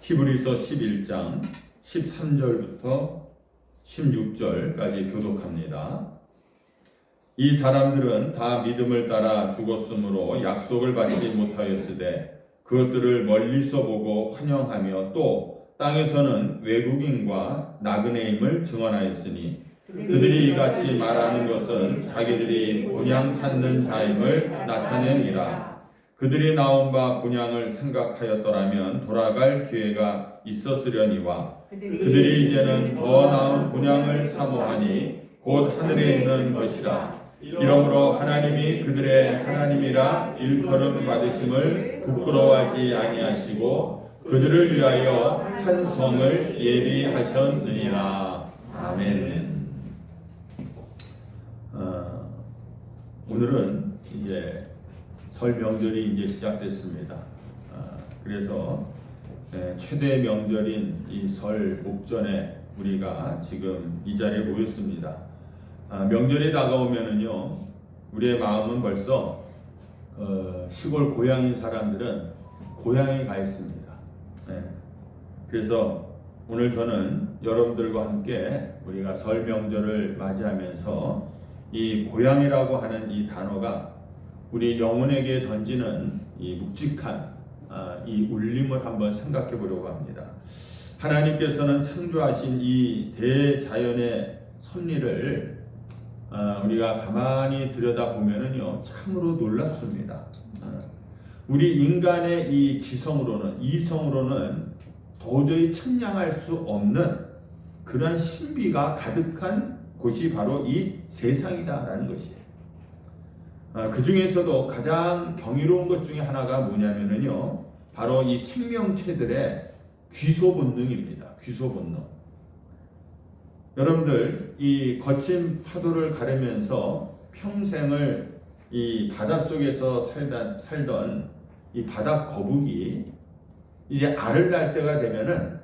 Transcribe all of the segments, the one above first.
히브리서 11장 13절부터 16절까지 교독합니다. 이 사람들은 다 믿음을 따라 죽었으므로 약속을 받지 못하였으되 그것들을 멀리서 보고 환영하며 또 땅에서는 외국인과 나그네임을 증언하였으니 그들이 이같이 말하는 것은 자기들이 본향 찾는 자임을 나타내니라. 그들이 나온 바 본향을 생각하였더라면 돌아갈 기회가 있었으려니와 그들이 이제는 더 나은 본향을 사모하니 곧 하늘에 있는 것이라. 이러므로 하나님이 그들의 하나님이라 일컬음 받으심을 부끄러워하지 아니하시고 그들을 위하여 한 성을 예비하셨느니라. 아멘. 오늘은 이제 설 명절이 이제 시작됐습니다. 그래서 최대 명절인 이 설 목전에 우리가 지금 이 자리에 모였습니다. 명절이 다가오면은요, 우리의 마음은 벌써 시골 고향인 사람들은 고향에 가 있습니다. 그래서 오늘 저는 여러분들과 함께 우리가 설 명절을 맞이하면서 이 고향이라고 하는 이 단어가 우리 영혼에게 던지는 이 묵직한 이 울림을 한번 생각해 보려고 합니다. 하나님께서는 창조하신 이 대자연의 섭리를 우리가 가만히 들여다보면은요, 참으로 놀랍습니다. 우리 인간의 이 지성으로는, 이성으로는 도저히 측량할 수 없는 그런 신비가 가득한 곳이 바로 이 세상이다라는 것이에요. 그 중에서도 가장 경이로운 것 중에 하나가 뭐냐면요, 바로 이 생명체들의 귀소 본능입니다. 귀소 본능. 여러분들, 이 거친 파도를 가르면서 평생을 이 바닷속에서 살던 이 바다 거북이, 이제 알을 낳을 때가 되면은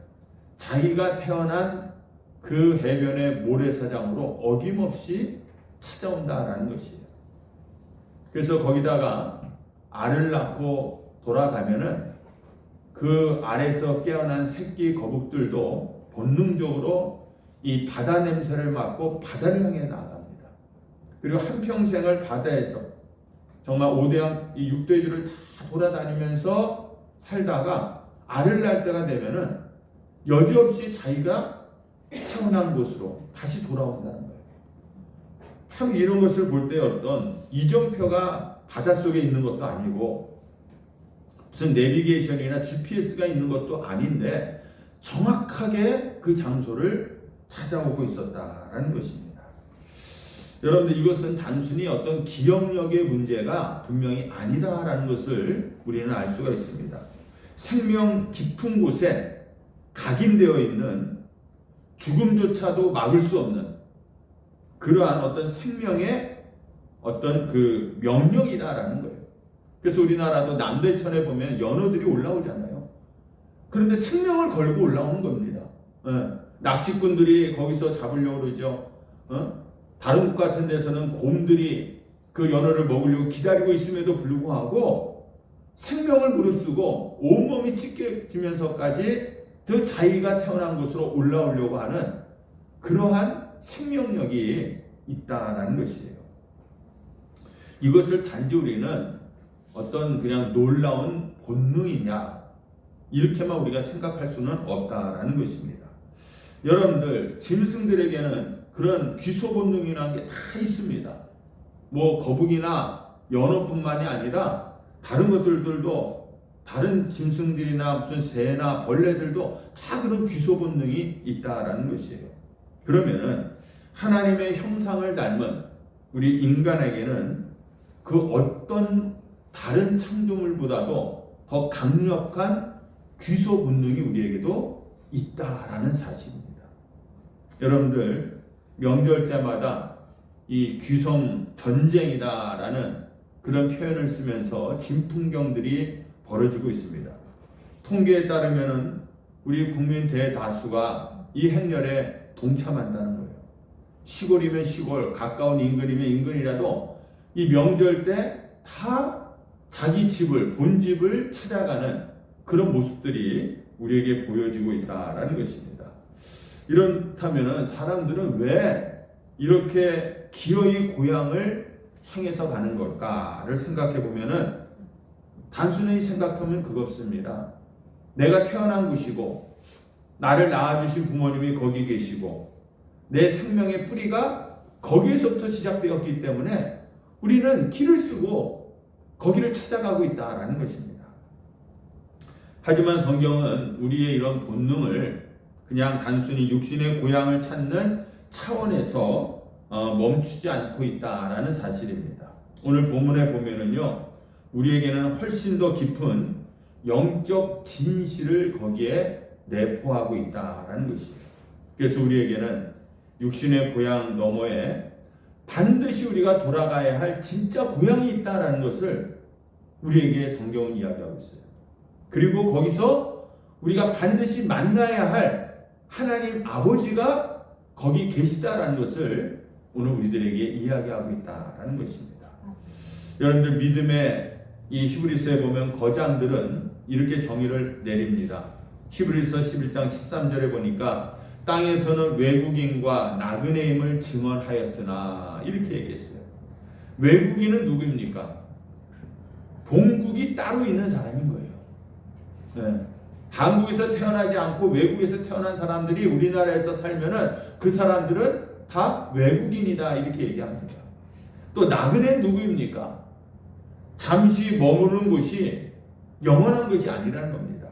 자기가 태어난 그 해변의 모래사장으로 어김없이 찾아온다라는 것이에요. 그래서 거기다가 알을 낳고 돌아가면은 그 알에서 깨어난 새끼 거북들도 본능적으로 이 바다 냄새를 맡고 바다를 향해 나아갑니다. 그리고 한평생을 바다에서 정말 5대양, 이 6대주를 다 돌아다니면서 살다가 알을 낳을 때가 되면은 여지없이 자기가 태어난 곳으로 다시 돌아온다는 거예요. 참 이런 것을 볼 때 어떤 이정표가 바닷속에 있는 것도 아니고 무슨 내비게이션이나 GPS가 있는 것도 아닌데 정확하게 그 장소를 찾아오고 있었다라는 것입니다. 여러분들, 이것은 단순히 어떤 기억력의 문제가 분명히 아니다라는 것을 우리는 알 수가 있습니다. 생명 깊은 곳에 각인되어 있는 죽음조차도 막을 수 없는 그러한 어떤 생명의 어떤 그 명령이다라는 거예요. 그래서 우리나라도 남대천에 보면 연어들이 올라오잖아요. 그런데 생명을 걸고 올라오는 겁니다. 낚시꾼들이 거기서 잡으려고 그러죠. 다른 곳 같은 데서는 곰들이 그 연어를 먹으려고 기다리고 있음에도 불구하고 생명을 무릅쓰고 온몸이 찢겨지면서까지 저 자기가 태어난 곳으로 올라오려고 하는 그러한 생명력이 있다라는 것이에요. 이것을 단지 우리는 어떤 그냥 놀라운 본능이냐 이렇게만 우리가 생각할 수는 없다라는 것입니다. 여러분들, 짐승들에게는 그런 귀소 본능이라는 게 다 있습니다. 뭐 거북이나 연어뿐만이 아니라 다른 것들도, 다른 짐승들이나 무슨 새나 벌레들도 다 그런 귀소 본능이 있다라는 것이에요. 그러면은 하나님의 형상을 닮은 우리 인간에게는 그 어떤 다른 창조물보다도 더 강력한 귀소 본능이 우리에게도 있다라는 사실입니다. 여러분들, 명절 때마다 이 귀성 전쟁이다라는 그런 표현을 쓰면서 진풍경들이 벌어지고 있습니다. 통계에 따르면 우리 국민 대다수가 이 행렬에 동참한다는 거예요. 시골이면 시골, 가까운 인근이면 인근이라도 이 명절 때 다 자기 집을, 본집을 찾아가는 그런 모습들이 우리에게 보여지고 있다라는 것입니다. 이렇다면은 사람들은 왜 이렇게 기어이 고향을 향해서 가는 걸까를 생각해 보면은 단순히 생각하면 그것입니다. 내가 태어난 곳이고 나를 낳아주신 부모님이 거기 계시고 내 생명의 뿌리가 거기에서부터 시작되었기 때문에 우리는 길을 쓰고 거기를 찾아가고 있다라는 것입니다. 하지만 성경은 우리의 이런 본능을 그냥 단순히 육신의 고향을 찾는 차원에서 멈추지 않고 있다라는 사실입니다. 오늘 본문에 보면은요, 우리에게는 훨씬 더 깊은 영적 진실을 거기에 내포하고 있다라는 것이에요. 그래서 우리에게는 육신의 고향 너머에 반드시 우리가 돌아가야 할 진짜 고향이 있다라는 것을 우리에게 성경은 이야기하고 있어요. 그리고 거기서 우리가 반드시 만나야 할 하나님 아버지가 거기 계시다라는 것을 오늘 우리들에게 이야기하고 있다라는 것입니다. 여러분들 믿음의 이 히브리서에 보면 거장들은 이렇게 정의를 내립니다. 히브리서 11장 13절에 보니까 땅에서는 외국인과 나그네임을 증언하였으나 이렇게 얘기했어요. 외국인은 누구입니까? 본국이 따로 있는 사람인 거예요. 네. 한국에서 태어나지 않고 외국에서 태어난 사람들이 우리나라에서 살면은 그 사람들은 다 외국인이다 이렇게 얘기합니다. 또 나그네는 누구입니까? 잠시 머무르는 곳이 영원한 것이 아니라는 겁니다.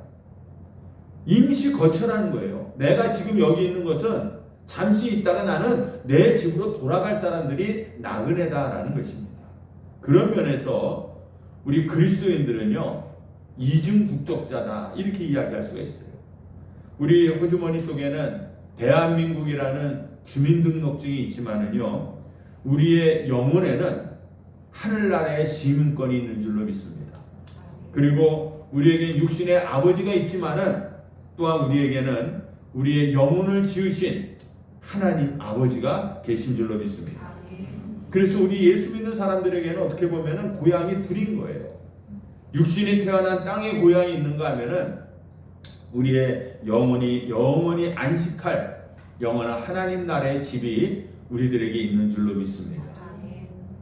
임시 거처라는 거예요. 내가 지금 여기 있는 것은 잠시 있다가 나는 내 집으로 돌아갈 사람들이 나그네다라는 것입니다. 그런 면에서 우리 그리스도인들은요, 이중 국적자다 이렇게 이야기할 수가 있어요. 우리 호주머니 속에는 대한민국이라는 주민등록증이 있지만은요, 우리의 영혼에는 하늘나라의 시민권이 있는 줄로 믿습니다. 그리고 우리에게 육신의 아버지가 있지만은 또한 우리에게는 우리의 영혼을 지으신 하나님 아버지가 계신 줄로 믿습니다. 그래서 우리 예수 믿는 사람들에게는 어떻게 보면은 고향이 둘인 거예요. 육신이 태어난 땅에 고향이 있는가 하면은 우리의 영원히 안식할 영원한 하나님 나라의 집이 우리들에게 있는 줄로 믿습니다.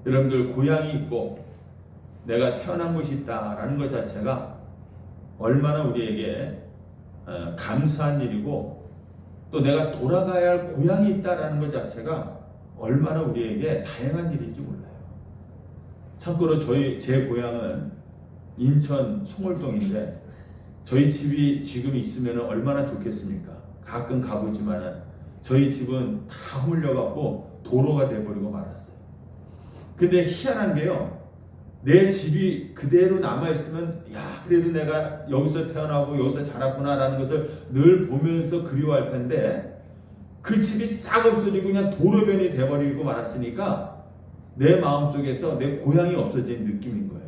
여러분들 고향이 있고 내가 태어난 곳이 있다라는 것 자체가 얼마나 우리에게 감사한 일이고 또 내가 돌아가야 할 고향이 있다라는 것 자체가 얼마나 우리에게 다양한 일인지 몰라요. 참고로 제 고향은 인천 송월동인데 저희 집이 지금 있으면 얼마나 좋겠습니까? 가끔 가보지만 저희 집은 다 허물려갖고 도로가 돼버리고 말았어요. 근데 희한한 게요, 내 집이 그대로 남아있으면 야 그래도 내가 여기서 태어나고 여기서 자랐구나라는 것을 늘 보면서 그리워할 텐데 그 집이 싹 없어지고 그냥 도로변이 돼버리고 말았으니까 내 마음속에서 내 고향이 없어진 느낌인 거예요.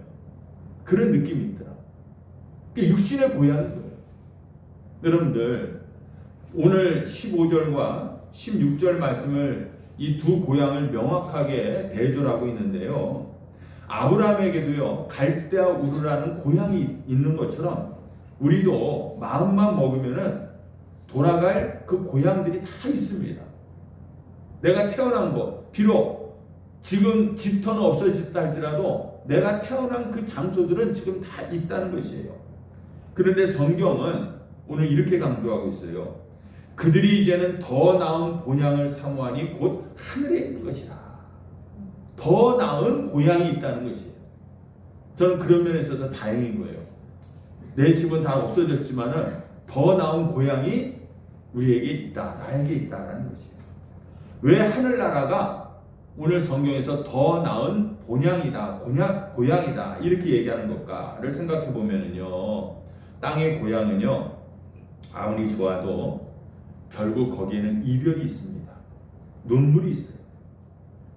그런 느낌이 있더라. 육신의 고향인 거예요. 여러분들 오늘 15절과 16절 말씀을 이 두 고향을 명확하게 대조하고 있는데요, 아브라함에게도요 갈대아 우르라는 고향이 있는 것처럼 우리도 마음만 먹으면은 돌아갈 그 고향들이 다 있습니다. 내가 태어난 곳, 비록 지금 집터는 없어졌다 할지라도 내가 태어난 그 장소들은 지금 다 있다는 것이에요. 그런데 성경은 오늘 이렇게 강조하고 있어요. 그들이 이제는 더 나은 본향을 사모하니 곧 하늘에 있는 것이라. 더 나은 고향이 있다는 것이에요. 저는 그런 면에 있어서 다행인 거예요. 내 집은 다 없어졌지만은 더 나은 고향이 우리에게 있다, 나에게 있다라는 것이에요. 왜 하늘나라가 오늘 성경에서 더 나은 본향이다, 고향이다 이렇게 얘기하는 것까를 생각해 보면은요, 땅의 고향은요 아무리 좋아도 결국 거기에는 이별이 있습니다. 눈물이 있어요.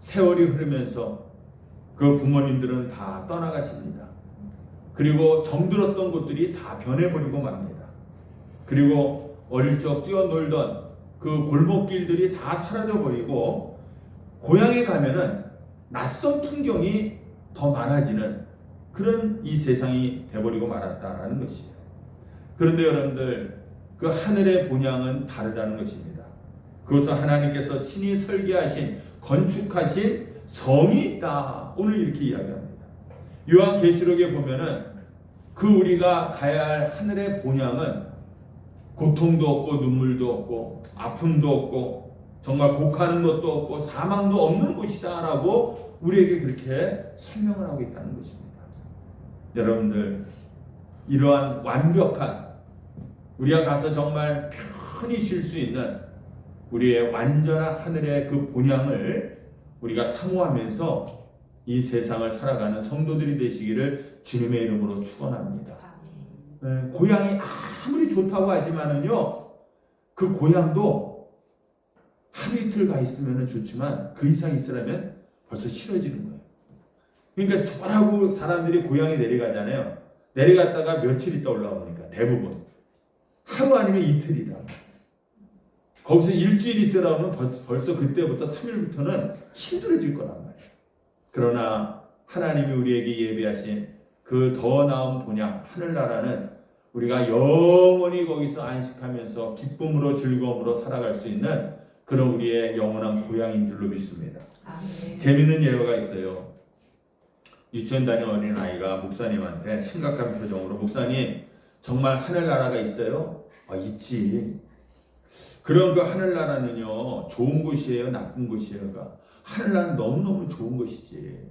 세월이 흐르면서 그 부모님들은 다 떠나가십니다. 그리고 정들었던 곳들이 다 변해버리고 맙니다. 그리고 어릴 적 뛰어놀던 그 골목길들이 다 사라져버리고 고향에 가면은 낯선 풍경이 더 많아지는 그런 이 세상이 돼버리고 말았다라는 것이에요. 그런데 여러분들 그 하늘의 본향은 다르다는 것입니다. 그것은 하나님께서 친히 설계하신 건축하신 성이 있다. 오늘 이렇게 이야기합니다. 요한계시록에 보면은 그 우리가 가야 할 하늘의 본향은 고통도 없고 눈물도 없고 아픔도 없고 정말 곡하는 것도 없고 사망도 없는 곳이다 라고 우리에게 그렇게 설명을 하고 있다는 것입니다. 여러분들, 이러한 완벽한, 우리가 가서 정말 편히 쉴 수 있는 우리의 완전한 하늘의 그 본향을 우리가 사모하면서 이 세상을 살아가는 성도들이 되시기를 주님의 이름으로 축원합니다. 고향이 아무리 좋다고 하지만은요, 그 고향도 하루 이틀 가 있으면 좋지만 그 이상 있으려면 벌써 싫어지는 거예요. 그러니까 주말하고 사람들이 고향에 내려가잖아요. 내려갔다가 며칠 있다 올라오니까 대부분 하루 아니면 이틀이라. 거기서 일주일 있으라 하면 벌써 그때부터 3일부터는 힘들어질 거란 말이에요. 그러나 하나님이 우리에게 예비하신 그 더 나은 본향 하늘나라는 우리가 영원히 거기서 안식하면서 기쁨으로 즐거움으로 살아갈 수 있는 그런 우리의 영원한 고향인 줄로 믿습니다. 재밌는 예화가 있어요. 유치원 다니는 어린아이가 목사님한테 심각한 표정으로, 목사님 정말 하늘나라가 있어요? 있지. 그럼 그 하늘나라는요 좋은 곳이에요, 나쁜 곳이에요가? 하늘나라는 너무너무 좋은 것이지.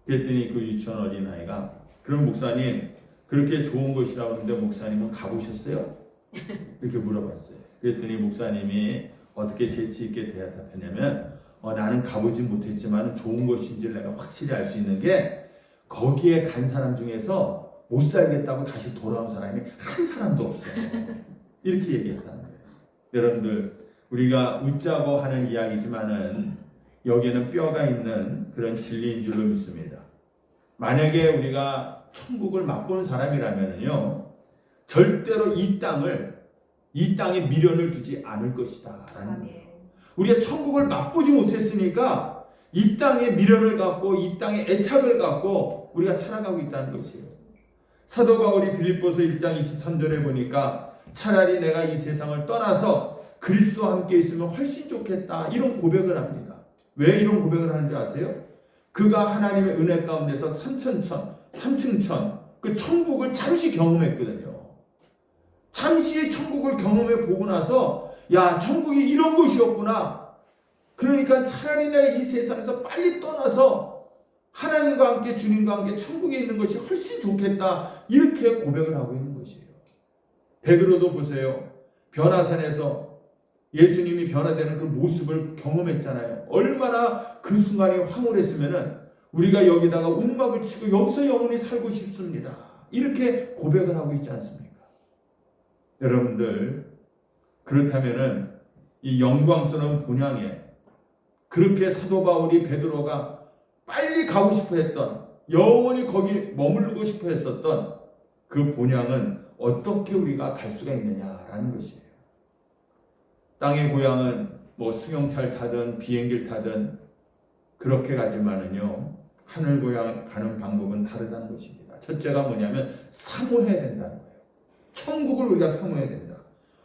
그랬더니 그 유치원 어린아이가, 그럼 목사님 그렇게 좋은 곳이라고 하는데 목사님은 가보셨어요? 이렇게 물어봤어요. 그랬더니 목사님이 어떻게 재치 있게 대답했냐면, 나는 가보진 못했지만 좋은 곳인지를 내가 확실히 알 수 있는 게, 거기에 간 사람 중에서 못 살겠다고 다시 돌아온 사람이 한 사람도 없어요. 이렇게 얘기했다는 거예요. 여러분들, 우리가 웃자고 하는 이야기지만은 여기에는 뼈가 있는 그런 진리인 줄로 믿습니다. 만약에 우리가 천국을 맛보는 사람이라면요, 절대로 이 땅에 미련을 두지 않을 것이다 라는 거예요. 우리가 천국을 맛보지 못했으니까 이 땅에 미련을 갖고 이 땅에 애착을 갖고 우리가 살아가고 있다는 것이에요. 사도 바울이 빌립보서 1장 23절에 보니까 차라리 내가 이 세상을 떠나서 그리스도와 함께 있으면 훨씬 좋겠다, 이런 고백을 합니다. 왜 이런 고백을 하는지 아세요? 그가 하나님의 은혜 가운데서 삼층천 그 천국을 잠시 경험했거든요. 잠시 천국을 경험해 보고 나서, 야, 천국이 이런 곳이었구나. 그러니까 차라리 내가 이 세상에서 빨리 떠나서 하나님과 함께, 주님과 함께 천국에 있는 것이 훨씬 좋겠다, 이렇게 고백을 하고 있는 것이에요. 베드로도 보세요. 변화산에서 예수님이 변화되는 그 모습을 경험했잖아요. 얼마나 그 순간이 황홀했으면은 우리가 여기다가 움막을 치고 여기서 영원히 살고 싶습니다, 이렇게 고백을 하고 있지 않습니까? 여러분들, 그렇다면은 이 영광스러운 본향에 그렇게 사도 바울이, 베드로가 빨리 가고 싶어 했던, 영원히 거기 머무르고 싶어 했었던 그 본향은 어떻게 우리가 갈 수가 있느냐라는 것이에요. 땅의 고향은 뭐 승용차를 타든 비행기를 타든 그렇게 가지만은요, 하늘 고향 가는 방법은 다르다는 것입니다. 첫째가 뭐냐면 사모해야 된다는 거예요. 천국을 우리가 사모해야 된다.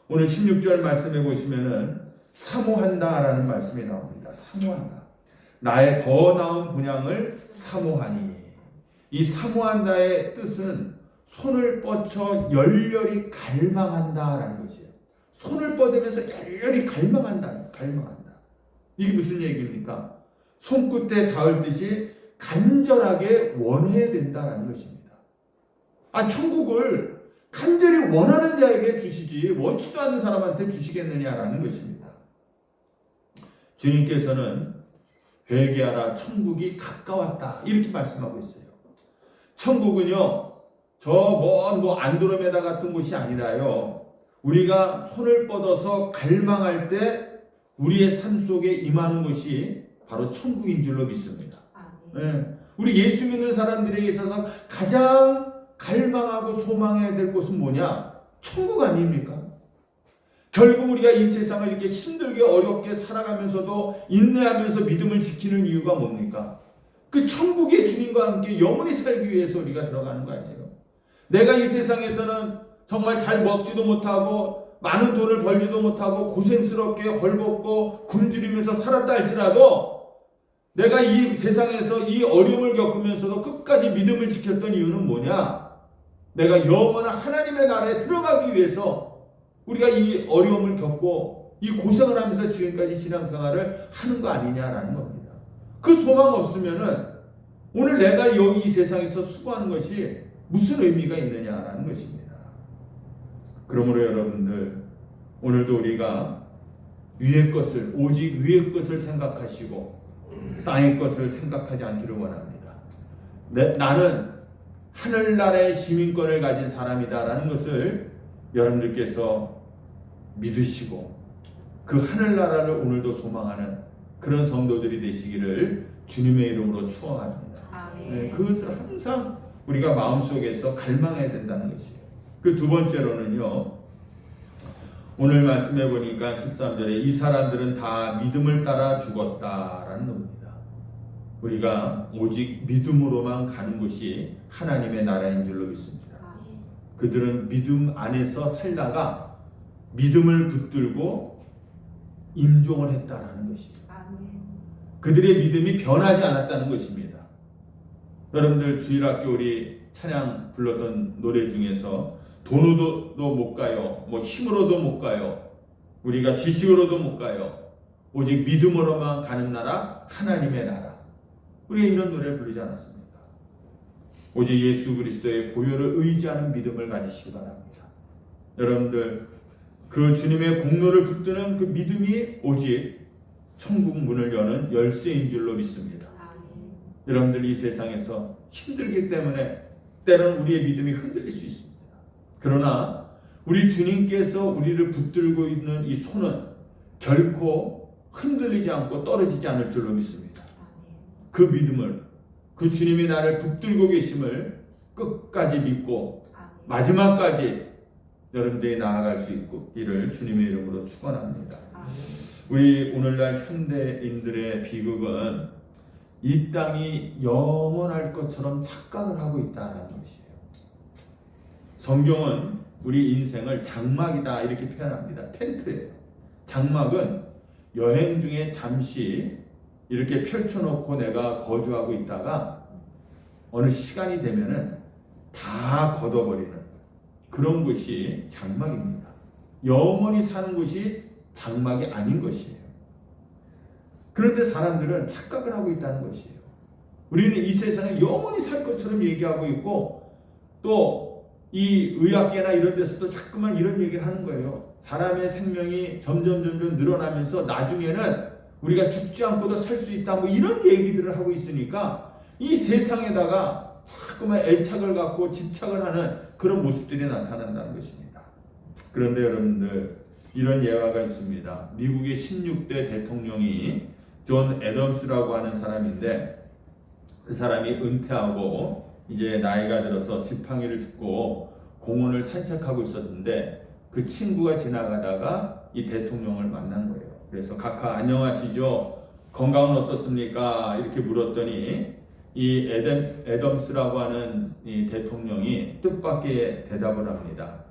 오늘 16절 말씀해 보시면은 사모한다라는 말씀이 나옵니다. 사모한다. 나의 더 나은 본향을 사모하니. 이 사모한다의 뜻은 손을 뻗쳐 열렬히 갈망한다라는 것이에요. 손을 뻗으면서 열렬히 갈망한다. 이게 무슨 얘기입니까? 손끝에 닿을 듯이 간절하게 원해야 된다라는 것입니다. 천국을 간절히 원하는 자에게 주시지 원치도 않는 사람한테 주시겠느냐라는 것입니다. 주님께서는 회개하라, 천국이 가까웠다, 이렇게 말씀하고 있어요. 천국은요, 저 먼 안드로메다 같은 곳이 아니라요, 우리가 손을 뻗어서 갈망할 때 우리의 삶 속에 임하는 것이 바로 천국인 줄로 믿습니다. 네. 우리 예수 믿는 사람들에게 있어서 가장 갈망하고 소망해야 될 곳은 뭐냐? 천국 아닙니까? 결국 우리가 이 세상을 이렇게 힘들게 어렵게 살아가면서도 인내하면서 믿음을 지키는 이유가 뭡니까? 그 천국의 주님과 함께 영원히 살기 위해서 우리가 들어가는 거 아니에요? 내가 이 세상에서는 정말 잘 먹지도 못하고 많은 돈을 벌지도 못하고 고생스럽게 헐벗고 굶주리면서 살았다 할지라도 내가 이 세상에서 이 어려움을 겪으면서도 끝까지 믿음을 지켰던 이유는 뭐냐? 내가 영원한 하나님의 나라에 들어가기 위해서 우리가 이 어려움을 겪고 이 고생을 하면서 지금까지 신앙생활을 하는 거 아니냐라는 겁니다. 그 소망 없으면은 오늘 내가 여기 이 세상에서 수고하는 것이 무슨 의미가 있느냐라는 것입니다. 그러므로 여러분들 오늘도 우리가 위의 것을 오직 위의 것을 생각하시고 땅의 것을 생각하지 않기를 원합니다. 나는 하늘나라의 시민권을 가진 사람이다라는 것을 여러분들께서 믿으시고 그 하늘나라를 오늘도 소망하는 그런 성도들이 되시기를 주님의 이름으로 축원합니다. 네, 그것을 항상 우리가 마음속에서 갈망해야 된다는 것이에요. 그 두 번째로는요, 오늘 말씀해 보니까 13절에 이 사람들은 다 믿음을 따라 죽었다라는 겁니다. 우리가 오직 믿음으로만 가는 것이 하나님의 나라인 줄로 믿습니다. 그들은 믿음 안에서 살다가 믿음을 붙들고 임종을 했다라는 것이에요. 그들의 믿음이 변하지 않았다는 것입니다. 여러분들 주일학교 우리 찬양 불렀던 노래 중에서 돈으로도 못 가요, 뭐 힘으로도 못 가요, 우리가 지식으로도 못 가요, 오직 믿음으로만 가는 나라 하나님의 나라. 우리가 이런 노래를 부르지 않았습니까? 오직 예수 그리스도의 보혈을 의지하는 믿음을 가지시기 바랍니다. 여러분들 그 주님의 공로를 붙드는 그 믿음이 오직 천국 문을 여는 열쇠인 줄로 믿습니다. 여러분들 이 세상에서 힘들기 때문에 때로는 우리의 믿음이 흔들릴 수 있습니다. 그러나 우리 주님께서 우리를 붙들고 있는 이 손은 결코 흔들리지 않고 떨어지지 않을 줄로 믿습니다. 그 믿음을, 그 주님이 나를 붙들고 계심을 끝까지 믿고 마지막까지 여러분들이 나아갈 수 있기를 주님의 이름으로 축원합니다. 우리 오늘날 현대인들의 비극은 이 땅이 영원할 것처럼 착각을 하고 있다는 것이에요. 성경은 우리 인생을 장막이다 이렇게 표현합니다. 텐트예요. 장막은 여행 중에 잠시 이렇게 펼쳐놓고 내가 거주하고 있다가 어느 시간이 되면은 다 걷어버리는 그런 것이 장막입니다. 영원히 사는 것이 장막이 아닌 것이에요. 그런데 사람들은 착각을 하고 있다는 것이에요. 우리는 이 세상에 영원히 살 것처럼 얘기하고 있고 또 이 의학계나 이런 데서도 자꾸만 이런 얘기를 하는 거예요. 사람의 생명이 점점 늘어나면서 나중에는 우리가 죽지 않고도 살 수 있다 뭐 이런 얘기들을 하고 있으니까 이 세상에다가 자꾸만 애착을 갖고 집착을 하는 그런 모습들이 나타난다는 것입니다. 그런데 여러분들 이런 예화가 있습니다. 미국의 16대 대통령이 존 애덤스라고 하는 사람인데 그 사람이 은퇴하고 이제 나이가 들어서 지팡이를 짚고 공원을 산책하고 있었는데 그 친구가 지나가다가 이 대통령을 만난 거예요. 그래서 각하 안녕하시죠? 건강은 어떻습니까? 이렇게 물었더니 이 애덤스라고 하는 이 대통령이 뜻밖의 대답을 합니다.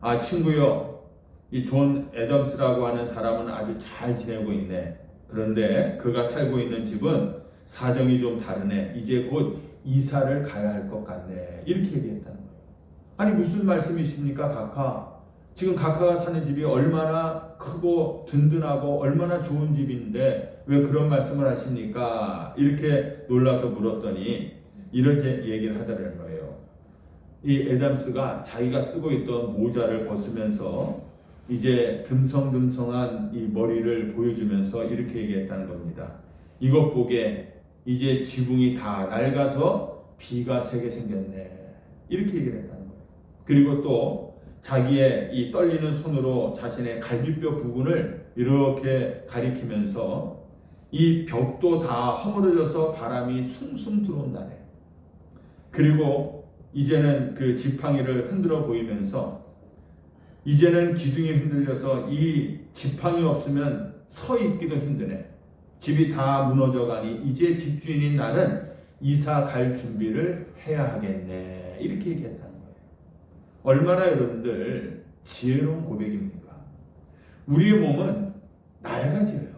아 친구요, 이 존 애덤스라고 하는 사람은 아주 잘 지내고 있네. 그런데 그가 살고 있는 집은 사정이 좀 다르네. 이제 곧 이사를 가야 할 것 같네. 이렇게 얘기했다는 거예요. 아니 무슨 말씀이십니까 각하? 지금 각하가 사는 집이 얼마나 크고 든든하고 얼마나 좋은 집인데 왜 그런 말씀을 하십니까? 이렇게 놀라서 물었더니 이렇게 얘기를 하더라는 거예요. 이 애덤스가 자기가 쓰고 있던 모자를 벗으면서 이제 듬성듬성한 이 머리를 보여주면서 이렇게 얘기했다는 겁니다. 이것 보게 이제 지붕이 다 낡아서 비가 새게 생겼네. 이렇게 얘기를 했다는 거예요. 그리고 또 자기의 이 떨리는 손으로 자신의 갈비뼈 부분을 이렇게 가리키면서 이 벽도 다 허물어져서 바람이 숭숭 들어온다네. 그리고 이제는 그 지팡이를 흔들어 보이면서 이제는 기둥이 흔들려서 이 지팡이 없으면 서 있기도 힘드네. 집이 다 무너져 가니 이제 집주인인 나는 이사 갈 준비를 해야 하겠네. 이렇게 얘기했다는 거예요. 얼마나 여러분들 지혜로운 고백입니까? 우리의 몸은 낡아져요.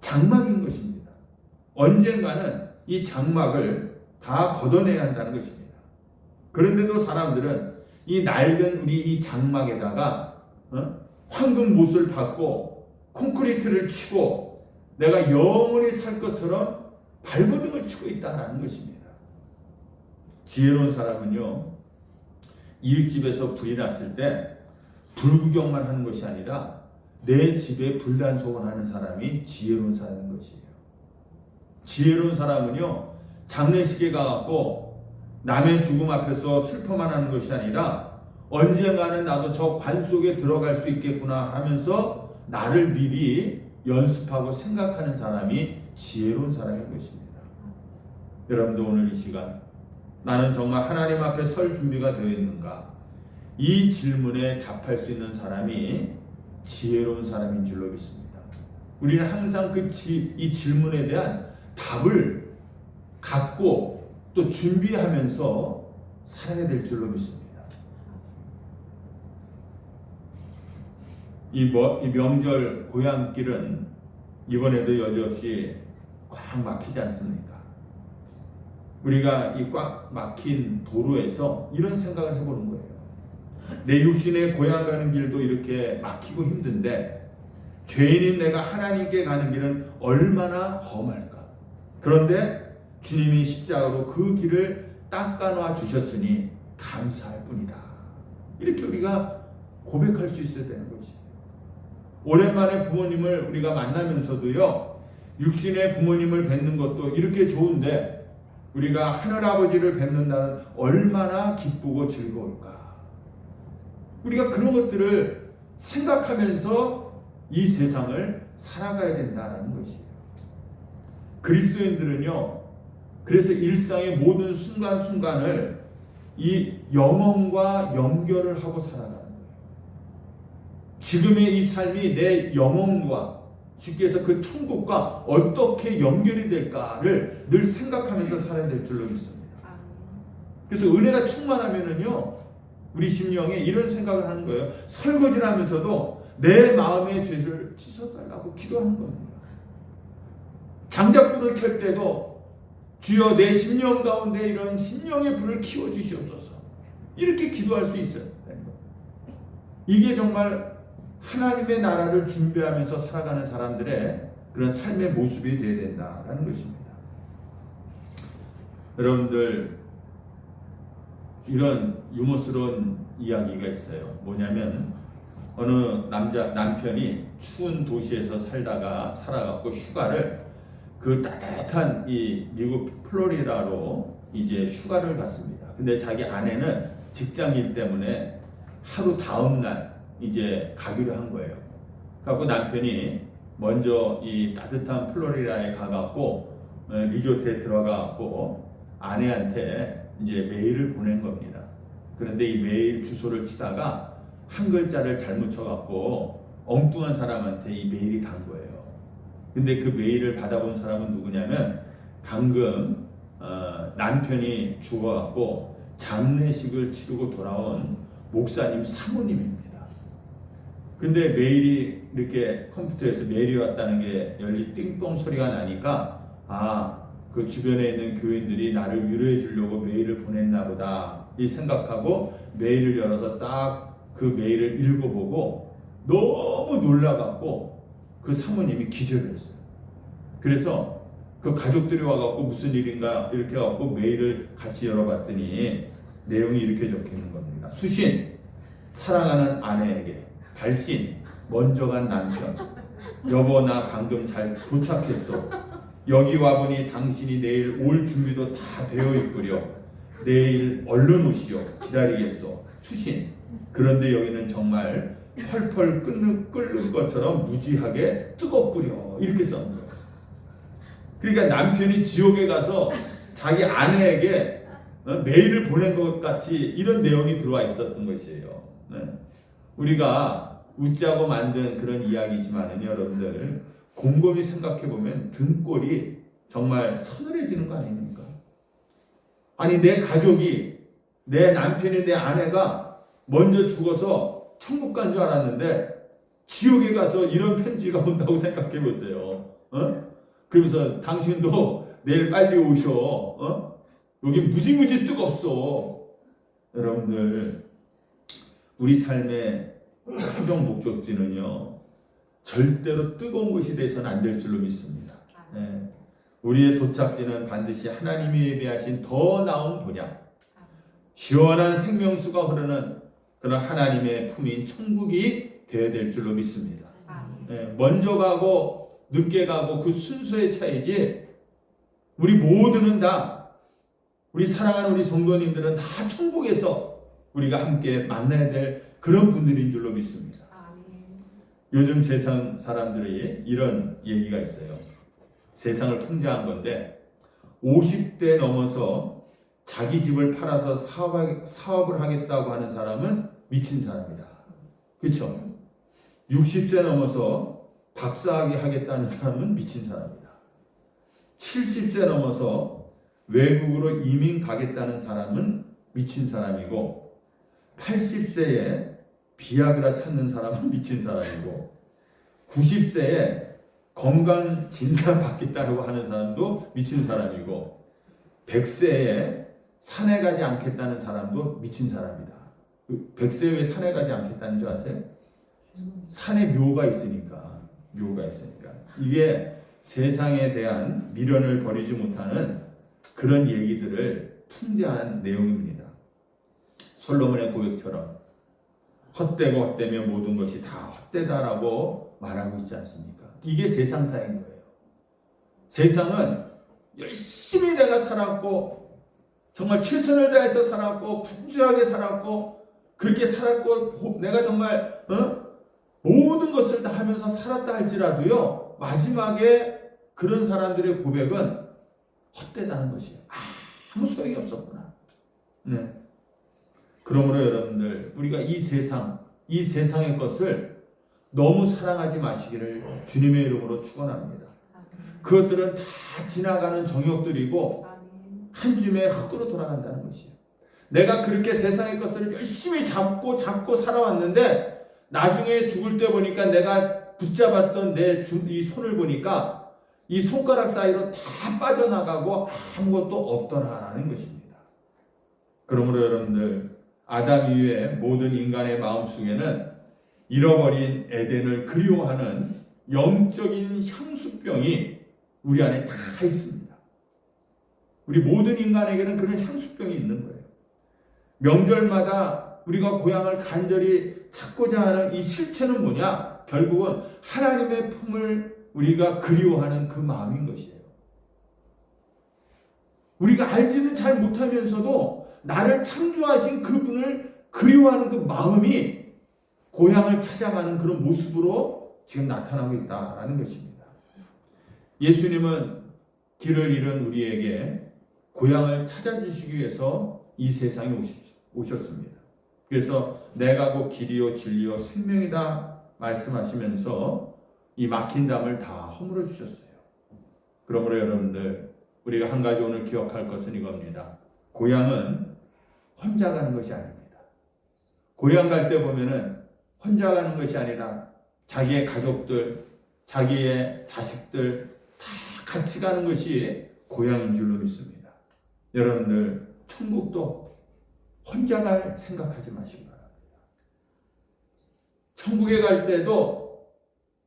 장막인 것입니다. 언젠가는 이 장막을 다 걷어내야 한다는 것입니다. 그런데도 사람들은 이 낡은 우리 이 장막에다가 황금 못을 박고 콘크리트를 치고 내가 영원히 살 것처럼 발버둥을 치고 있다는 것입니다. 지혜로운 사람은요, 이웃집에서 불이 났을 때 불구경만 하는 것이 아니라 내 집에 불단속을 하는 사람이 지혜로운 사람인 것이에요. 지혜로운 사람은요, 장례식에 가갖고 남의 죽음 앞에서 슬퍼만 하는 것이 아니라 언젠가는 나도 저 관 속에 들어갈 수 있겠구나 하면서 나를 미리 연습하고 생각하는 사람이 지혜로운 사람인 것입니다. 여러분도 오늘 이 시간 나는 정말 하나님 앞에 설 준비가 되어 있는가? 이 질문에 답할 수 있는 사람이 지혜로운 사람인 줄로 믿습니다. 우리는 항상 이 질문에 대한 답을 갖고 또 준비하면서 살아야 될 줄로 믿습니다. 이 명절 고향길은 이번에도 여지없이 꽉 막히지 않습니까? 우리가 이 꽉 막힌 도로에서 이런 생각을 해보는 거예요. 내 육신의 고향 가는 길도 이렇게 막히고 힘든데 죄인인 내가 하나님께 가는 길은 얼마나 험할까? 그런데 주님이 십자가로 그 길을 닦아놔 주셨으니 감사할 뿐이다. 이렇게 우리가 고백할 수 있어야 되는 것이에요. 오랜만에 부모님을 우리가 만나면서도요, 육신의 부모님을 뵙는 것도 이렇게 좋은데 우리가 하늘아버지를 뵙는다는 얼마나 기쁘고 즐거울까. 우리가 그런 것들을 생각하면서 이 세상을 살아가야 된다는 것이에요. 그리스도인들은요, 그래서 일상의 모든 순간순간을 이 영혼과 연결을 하고 살아가는 거예요. 지금의 이 삶이 내 영혼과, 쉽게 해서 그 천국과 어떻게 연결이 될까를 늘 생각하면서 살아야 될 줄로 믿습니다. 그래서 은혜가 충만하면은요, 우리 심령에 이런 생각을 하는 거예요. 설거지를 하면서도 내 마음의 죄를 씻어달라고 기도하는 겁니다. 장작불을 켤 때도 주여 내 심령 가운데 이런 심령의 불을 키워주시옵소서, 이렇게 기도할 수 있어요. 이게 정말 하나님의 나라를 준비하면서 살아가는 사람들의 그런 삶의 모습이 되어야 된다는 것입니다. 여러분들, 이런 유머스러운 이야기가 있어요. 뭐냐면 어느 남편이 추운 도시에서 살아갖고 휴가를 그 따뜻한 이 미국 플로리다로 이제 휴가를 갔습니다. 근데 자기 아내는 직장일 때문에 하루 다음 날 이제 가기로 한 거예요. 그래서 남편이 먼저 이 따뜻한 플로리다에 가갖고 리조트에 들어가갖고 아내한테 이제 메일을 보낸 겁니다. 그런데 이 메일 주소를 치다가 한 글자를 잘못 쳐갖고 엉뚱한 사람한테 이 메일이 간 거예요. 근데 그 메일을 받아본 사람은 누구냐면 방금 남편이 죽어갖고 장례식을 치르고 돌아온 목사님 사모님입니다. 근데 메일이 이렇게 컴퓨터에서 메일이 왔다는 게 열리 띵동 소리가 나니까 그 주변에 있는 교인들이 나를 위로해 주려고 메일을 보냈나 보다 이 생각하고 메일을 열어서 딱 그 메일을 읽어보고 너무 놀라갖고 그 사모님이 기절을 했어요. 그래서 그 가족들이 와갖고 무슨 일인가 이렇게 해갖고 메일을 같이 열어봤더니 내용이 이렇게 적혀있는 겁니다. 수신, 사랑하는 아내에게. 발신, 먼저 간 남편. 여보, 나 방금 잘 도착했어. 여기 와보니 당신이 내일 올 준비도 다 되어 있구려. 내일 얼른 오시오. 기다리겠소. 수신. 그런데 여기는 정말 펄펄 끓는 것처럼 무지하게 뜨겁구려. 이렇게 써는 거예요. 그러니까 남편이 지옥에 가서 자기 아내에게 메일을 보낸 것 같이 이런 내용이 들어와 있었던 것이에요. 우리가 웃자고 만든 그런 이야기지만 여러분들 곰곰이 생각해보면 등골이 정말 서늘해지는 거 아닙니까? 아니, 내 가족이, 내 남편이, 내 아내가 먼저 죽어서 천국 간 줄 알았는데 지옥에 가서 이런 편지가 온다고 생각해 보세요. 그러면서 당신도 내일 빨리 오셔. 여기 무지무지 뜨겁소. 여러분들, 우리 삶의 최종 목적지는요, 절대로 뜨거운 것이 돼서는 안 될 줄로 믿습니다. 네. 우리의 도착지는 반드시 하나님이 예비하신 더 나은 본향, 시원한 생명수가 흐르는 그런 하나님의 품인 천국이 되어야 될 줄로 믿습니다. 네. 먼저 가고 늦게 가고 그 순서의 차이지, 우리 모두는 다, 우리 사랑하는 우리 성도님들은 다 천국에서 우리가 함께 만나야 될 그런 분들인 줄로 믿습니다. 요즘 세상 사람들이 이런 얘기가 있어요. 세상을 풍자한 건데 50대 넘어서 자기 집을 팔아서 사업을 하겠다고 하는 사람은 미친 사람이다. 그렇죠? 60세 넘어서 박사학위 하겠다는 사람은 미친 사람이다. 70세 넘어서 외국으로 이민 가겠다는 사람은 미친 사람이고, 80세에 비아그라 찾는 사람은 미친 사람이고, 90세에 건강 진단 받겠다고 하는 사람도 미친 사람이고, 100세에 산에 가지 않겠다는 사람도 미친 사람이다. 100세에 왜 산에 가지 않겠다는 줄 아세요? 산에 묘가 있으니까. 이게 세상에 대한 미련을 버리지 못하는 그런 얘기들을 풍자한 내용입니다. 솔로몬의 고백처럼 헛되고 헛되면 모든 것이 다 헛되다라고 말하고 있지 않습니까? 이게 세상사인 거예요. 세상은 열심히 내가 살았고, 정말 최선을 다해서 살았고, 분주하게 살았고, 그렇게 살았고, 내가 정말 모든 것을 다 하면서 살았다 할지라도요, 마지막에 그런 사람들의 고백은 헛되다는 것이에요. 아무 소용이 없었구나. 네. 그러므로 여러분들, 우리가 이 세상의 것을 너무 사랑하지 마시기를 주님의 이름으로 축원합니다. 그것들은 다 지나가는 정욕들이고 한 줌의 흙으로 돌아간다는 것이에요. 내가 그렇게 세상의 것을 열심히 잡고 살아왔는데, 나중에 죽을 때 보니까 내가 붙잡았던 이 손을 보니까 이 손가락 사이로 다 빠져나가고 아무것도 없더라라는 것입니다. 그러므로 여러분들, 아담 이후에 모든 인간의 마음속에는 잃어버린 에덴을 그리워하는 영적인 향수병이 우리 안에 다 있습니다. 우리 모든 인간에게는 그런 향수병이 있는 거예요. 명절마다 우리가 고향을 간절히 찾고자 하는 이 실체는 뭐냐? 결국은 하나님의 품을 우리가 그리워하는 그 마음인 것이에요. 우리가 알지는 잘 못하면서도 나를 창조하신 그분을 그리워하는 그 마음이 고향을 찾아가는 그런 모습으로 지금 나타나고 있다는 것입니다. 예수님은 길을 잃은 우리에게 고향을 찾아주시기 위해서 이 세상에 오셨습니다. 그래서 내가 곧 길이요 진리요 생명이다 말씀하시면서 이 막힌 담을 다 허물어 주셨어요. 그러므로 여러분들, 우리가 한 가지 오늘 기억할 것은 이겁니다. 고향은 혼자 가는 것이 아닙니다. 고향 갈 때 보면은 혼자 가는 것이 아니라 자기의 가족들, 자기의 자식들 다 같이 가는 것이 고향인 줄로 믿습니다. 여러분들, 천국도 혼자 갈 생각하지 마시기 바랍니다. 천국에 갈 때도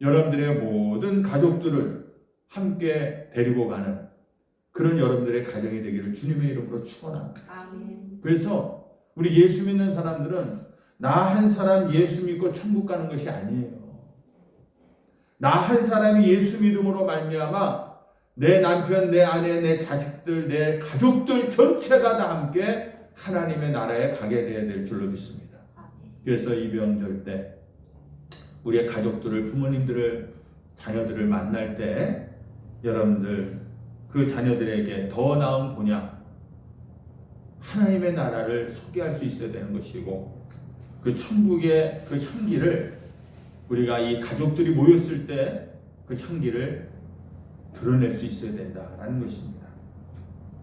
여러분들의 모든 가족들을 함께 데리고 가는 그런 여러분들의 가정이 되기를 주님의 이름으로 축원합니다. 아멘. 그래서 우리 예수 믿는 사람들은 나 한 사람 예수 믿고 천국 가는 것이 아니에요. 나 한 사람이 예수 믿음으로 말미암아 내 남편, 내 아내, 내 자식들, 내 가족들 전체가 다 함께 하나님의 나라에 가게 되어야 될 줄로 믿습니다. 그래서 이 명절 때 우리의 가족들을, 부모님들을, 자녀들을 만날 때 여러분들 그 자녀들에게 더 나은 본향, 하나님의 나라를 소개할 수 있어야 되는 것이고, 그 천국의 그 향기를 우리가 이 가족들이 모였을 때 그 향기를 드러낼 수 있어야 된다라는 것입니다.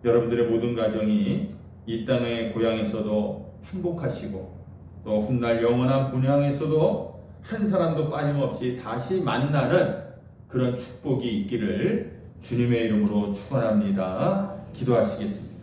여러분들의 모든 가정이 이 땅의 고향에서도 행복하시고 또 훗날 영원한 본향에서도 한 사람도 빠짐없이 다시 만나는 그런 축복이 있기를 주님의 이름으로 축원합니다. 기도하시겠습니다.